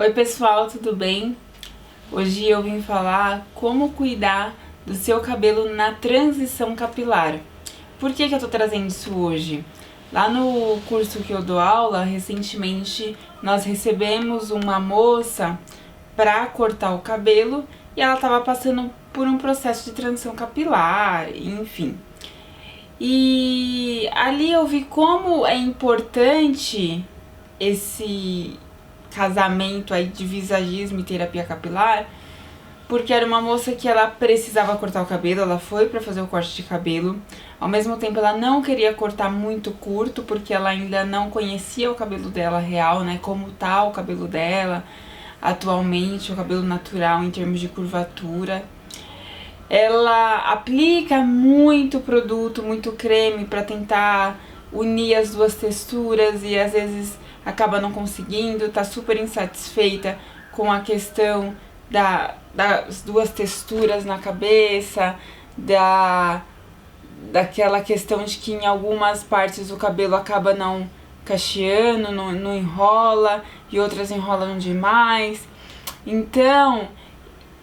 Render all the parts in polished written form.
Oi pessoal, tudo bem? Hoje eu vim falar como cuidar do seu cabelo na transição capilar. Por que eu tô trazendo isso hoje? Lá no curso que eu dou aula, recentemente nós recebemos uma moça para cortar o cabelo e ela estava passando por um processo de transição capilar, enfim. E ali eu vi como é importante esse casamento aí de visagismo e terapia capilar, porque era uma moça que ela precisava cortar o cabelo, ela foi para fazer o corte de cabelo. Ao mesmo tempo ela não queria cortar muito curto, porque ela ainda não conhecia o cabelo dela real, né, como tá o cabelo dela atualmente, o cabelo natural em termos de curvatura. Ela aplica muito produto, muito creme para tentar unir as duas texturas e às vezes acaba não conseguindo, tá super insatisfeita com a questão das duas texturas na cabeça, daquela questão de que em algumas partes o cabelo acaba não cacheando, não enrola e outras enrolam demais. Então,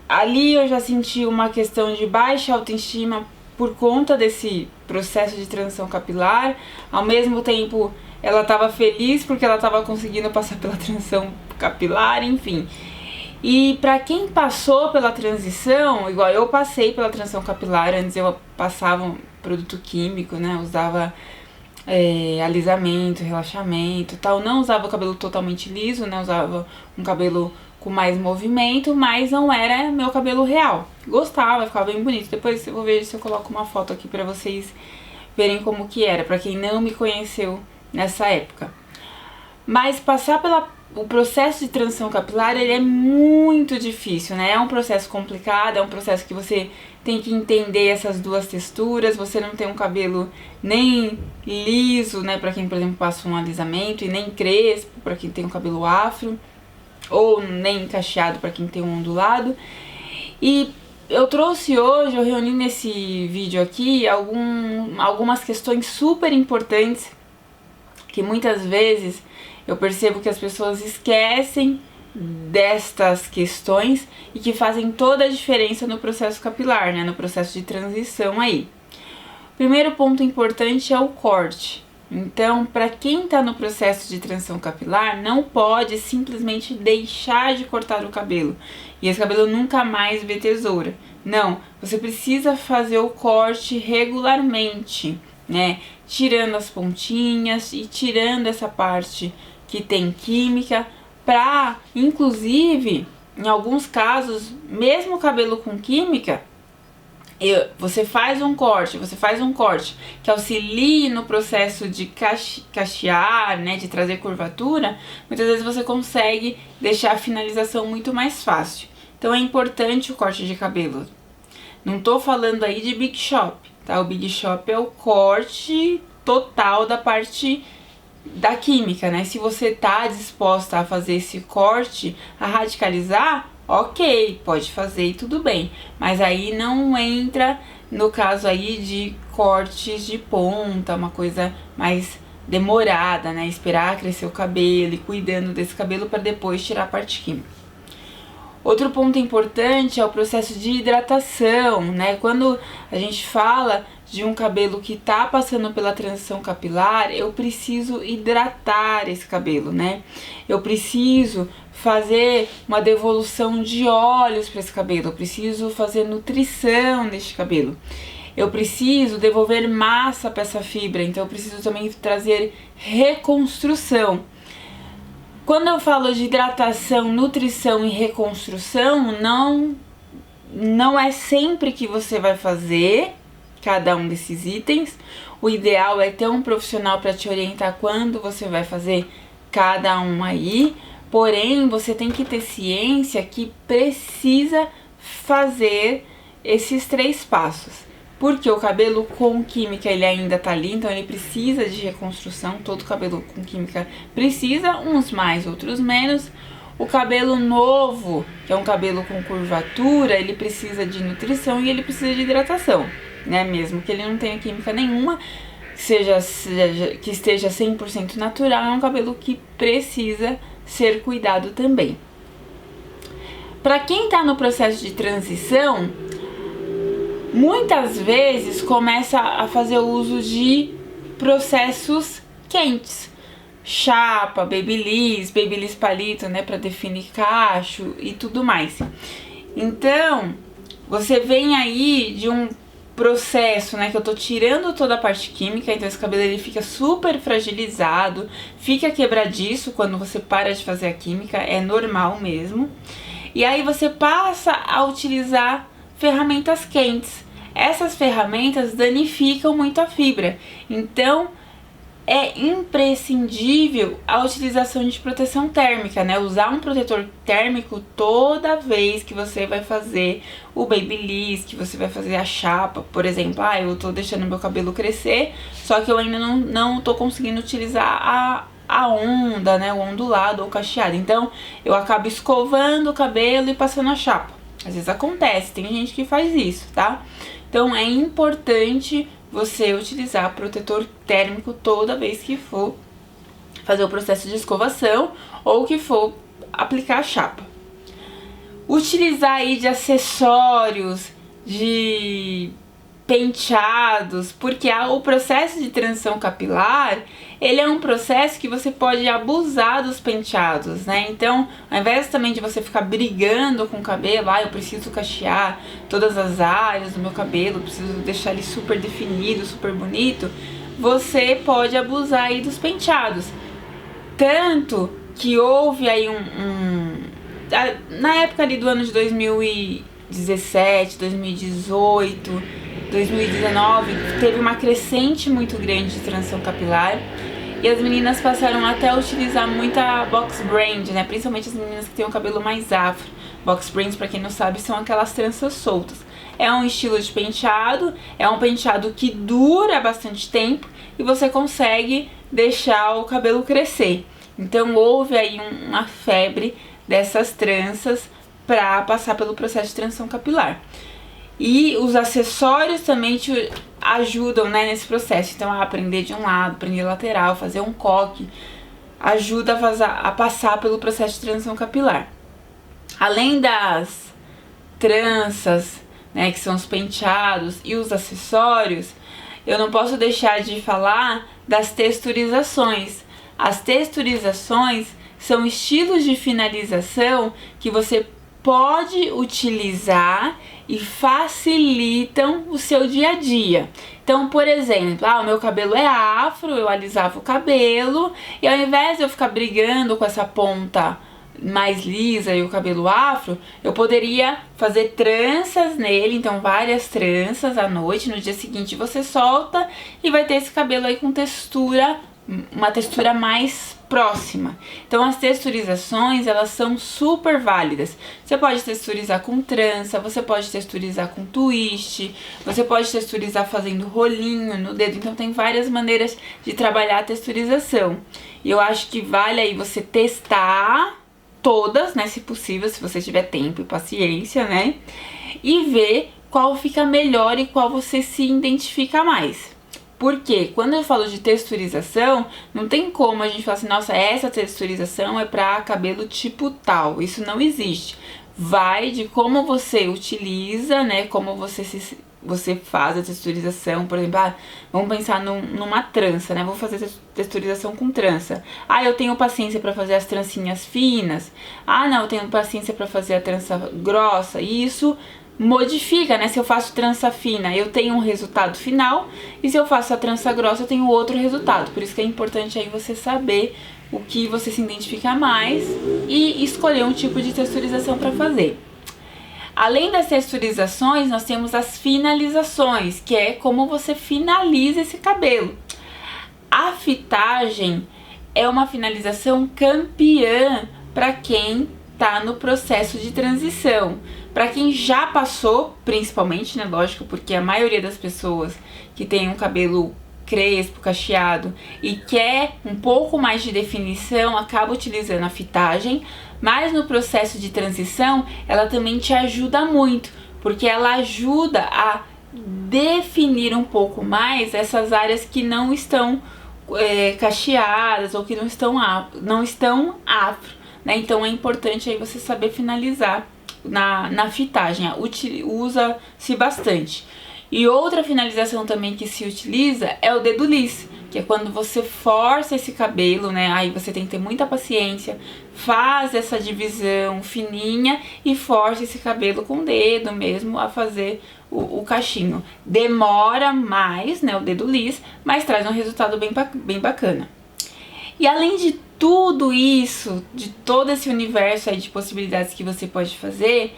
ali eu já senti uma questão de baixa autoestima por conta desse processo de transição capilar. Ao mesmo tempo, ela estava feliz porque ela estava conseguindo passar pela transição capilar, enfim. E para quem passou pela transição, igual eu passei pela transição capilar, antes eu passava um produto químico, né? Usava alisamento, relaxamento e tal. Não usava o cabelo totalmente liso, né? Usava um cabelo com mais movimento, mas não era meu cabelo real. Gostava, ficava bem bonito. Depois eu vou ver se eu coloco uma foto aqui pra vocês verem como que era, pra quem não me conheceu nessa época. Mas passar o processo de transição capilar, ele é muito difícil, né? É um processo complicado, é um processo que você tem que entender essas duas texturas. Você não tem um cabelo nem liso, né? Pra quem, por exemplo, passa um alisamento, e nem crespo, pra quem tem um cabelo afro, ou nem cacheado para quem tem um ondulado. E eu trouxe hoje, eu reuni nesse vídeo aqui algumas questões super importantes que muitas vezes eu percebo que as pessoas esquecem destas questões e que fazem toda a diferença no processo capilar, né, no processo de transição aí. Primeiro ponto importante é o corte. Então, para quem está no processo de transição capilar, não pode simplesmente deixar de cortar o cabelo e esse cabelo nunca mais ver tesoura. Não, você precisa fazer o corte regularmente, né? Tirando as pontinhas e tirando essa parte que tem química, para, inclusive, em alguns casos, mesmo o cabelo com química, você faz um corte que auxilie no processo de cachear, né, de trazer curvatura. Muitas vezes você consegue deixar a finalização muito mais fácil. Então é importante o corte de cabelo. Não tô falando aí de Big Shop, tá? O Big Shop é o corte total da parte da química, né? Se você tá disposta a fazer esse corte, a radicalizar, ok, pode fazer e tudo bem, mas aí não entra no caso aí de cortes de ponta, uma coisa mais demorada, né? Esperar crescer o cabelo e cuidando desse cabelo para depois tirar a parte química. Outro ponto importante é o processo de hidratação, né? Quando a gente fala de um cabelo que tá passando pela transição capilar, eu preciso hidratar esse cabelo, né? Eu preciso fazer uma devolução de óleos para esse cabelo, eu preciso fazer nutrição deste cabelo. Eu preciso devolver massa para essa fibra, então eu preciso também trazer reconstrução. Quando eu falo de hidratação, nutrição e reconstrução, não é sempre que você vai fazer cada um desses itens. O ideal é ter um profissional para te orientar quando você vai fazer cada um aí. Porém, você tem que ter ciência que precisa fazer esses 3 passos. Porque o cabelo com química ele ainda tá ali, então ele precisa de reconstrução. Todo cabelo com química precisa, uns mais, outros menos. O cabelo novo, que é um cabelo com curvatura, ele precisa de nutrição e ele precisa de hidratação, né? Mesmo que ele não tenha química nenhuma, que esteja 100% natural, é um cabelo que precisa ser cuidado também. Para quem tá no processo de transição, muitas vezes começa a fazer uso de processos quentes. Chapa, babyliss palito, né, para definir cacho e tudo mais. Então, você vem aí de um processo, né, que eu tô tirando toda a parte química, então esse cabelo ele fica super fragilizado, fica quebradiço quando você para de fazer a química, é normal mesmo. E aí você passa a utilizar ferramentas quentes. Essas ferramentas danificam muito a fibra, então é imprescindível a utilização de proteção térmica, né? Usar um protetor térmico toda vez que você vai fazer o babyliss, que você vai fazer a chapa, por exemplo. Eu tô deixando meu cabelo crescer, só que eu ainda não tô conseguindo utilizar a onda, né? O ondulado ou cacheado. Então, eu acabo escovando o cabelo e passando a chapa. Às vezes acontece, tem gente que faz isso, tá? Então, é importante você utilizar protetor térmico toda vez que for fazer o processo de escovação ou que for aplicar a chapa. Utilizar aí de acessórios, de penteados, porque o processo de transição capilar, ele é um processo que você pode abusar dos penteados, né? Então, ao invés também de você ficar brigando com o cabelo, eu preciso cachear todas as áreas do meu cabelo, preciso deixar ele super definido, super bonito, você pode abusar aí dos penteados. Tanto que houve aí na época ali do ano de 2017, 2018, 2019, teve uma crescente muito grande de transição capilar e as meninas passaram até a utilizar muita box braid, né? Principalmente as meninas que têm um cabelo mais afro. Box braids, pra quem não sabe, são aquelas tranças soltas. É um estilo de penteado, é um penteado que dura bastante tempo e você consegue deixar o cabelo crescer. Então houve aí uma febre dessas tranças para passar pelo processo de transição capilar. E os acessórios também te ajudam, né, nesse processo. Então, prender de um lado, prender lateral, fazer um coque, ajuda a passar pelo processo de transição capilar. Além das tranças, né, que são os penteados e os acessórios, eu não posso deixar de falar das texturizações. As texturizações são estilos de finalização que você pode utilizar e facilitam o seu dia a dia. Então, por exemplo, o meu cabelo é afro, eu alisava o cabelo e ao invés de eu ficar brigando com essa ponta mais lisa e o cabelo afro, eu poderia fazer tranças nele, então várias tranças à noite, no dia seguinte você solta e vai ter esse cabelo aí com uma textura mais próxima. Então as texturizações, elas são super válidas. Você pode texturizar com trança, você pode texturizar com twist, você pode texturizar fazendo rolinho no dedo. Então tem várias maneiras de trabalhar a texturização. E eu acho que vale aí você testar todas, né, se possível, se você tiver tempo e paciência, né, e ver qual fica melhor e qual você se identifica mais. Porque quando eu falo de texturização, não tem como a gente falar assim, nossa, essa texturização é para cabelo tipo tal. Isso não existe. Vai de como você utiliza, né, como você faz a texturização. Por exemplo, vamos pensar numa trança, né? Vou fazer texturização com trança. Eu tenho paciência para fazer as trancinhas finas. Não, eu tenho paciência para fazer a trança grossa. E isso modifica, né? Se eu faço trança fina, eu tenho um resultado final. E se eu faço a trança grossa, eu tenho outro resultado. Por isso que é importante aí você saber o que você se identifica mais e escolher um tipo de texturização para fazer. Além das texturizações, nós temos as finalizações, que é como você finaliza esse cabelo. A fitagem é uma finalização campeã para quem está no processo de transição. Para quem já passou, principalmente, né, lógico, porque a maioria das pessoas que tem um cabelo crespo, cacheado e quer um pouco mais de definição, acaba utilizando a fitagem, mas no processo de transição ela também te ajuda muito, porque ela ajuda a definir um pouco mais essas áreas que não estão cacheadas ou que não estão afro, né? Então é importante aí você saber finalizar na fitagem, usa-se bastante. E outra finalização também que se utiliza é o dedo liso, que é quando você força esse cabelo, né? Aí você tem que ter muita paciência, faz essa divisão fininha e força esse cabelo com o dedo mesmo a fazer o cachinho. Demora mais, né, o dedo liso, mas traz um resultado bem bacana. E além de tudo isso, de todo esse universo aí de possibilidades que você pode fazer,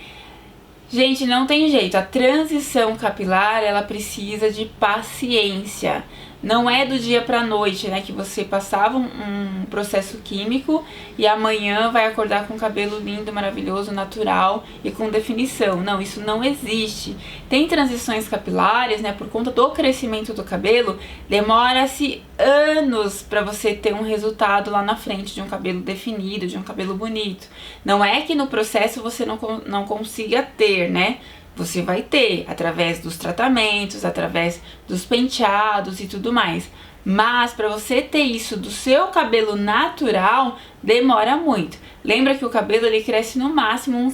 gente, não tem jeito, a transição capilar, ela precisa de paciência. Não é do dia pra noite, né, que você passava um processo químico e amanhã vai acordar com o cabelo lindo, maravilhoso, natural e com definição. Não, isso não existe. Tem transições capilares, né, por conta do crescimento do cabelo, demora-se anos pra você ter um resultado lá na frente de um cabelo definido, de um cabelo bonito. Não é que no processo você não consiga ter, né? Você vai ter através dos tratamentos, através dos penteados e tudo mais. Mas para você ter isso do seu cabelo natural, demora muito. Lembra que o cabelo ele cresce no máximo 1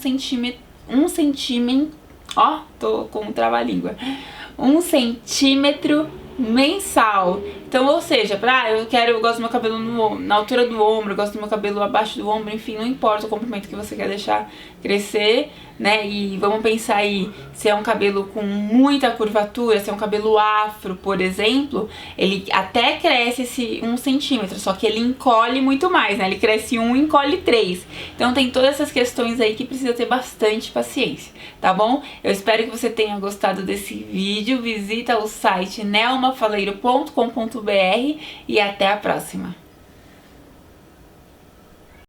centímetro, ó, tô com um trava-língua. 1 centímetro mensal. Então, ou seja, eu gosto do meu cabelo na altura do ombro, eu gosto do meu cabelo abaixo do ombro, enfim, não importa o comprimento que você quer deixar crescer, né? E vamos pensar aí, se é um cabelo com muita curvatura, se é um cabelo afro, por exemplo, ele até cresce esse 1 centímetro, só que ele encolhe muito mais, né? Ele cresce 1 e encolhe 3. Então tem todas essas questões aí que precisa ter bastante paciência, tá bom? Eu espero que você tenha gostado desse vídeo. Visita o site nelmafaleiro.com.br e até a próxima.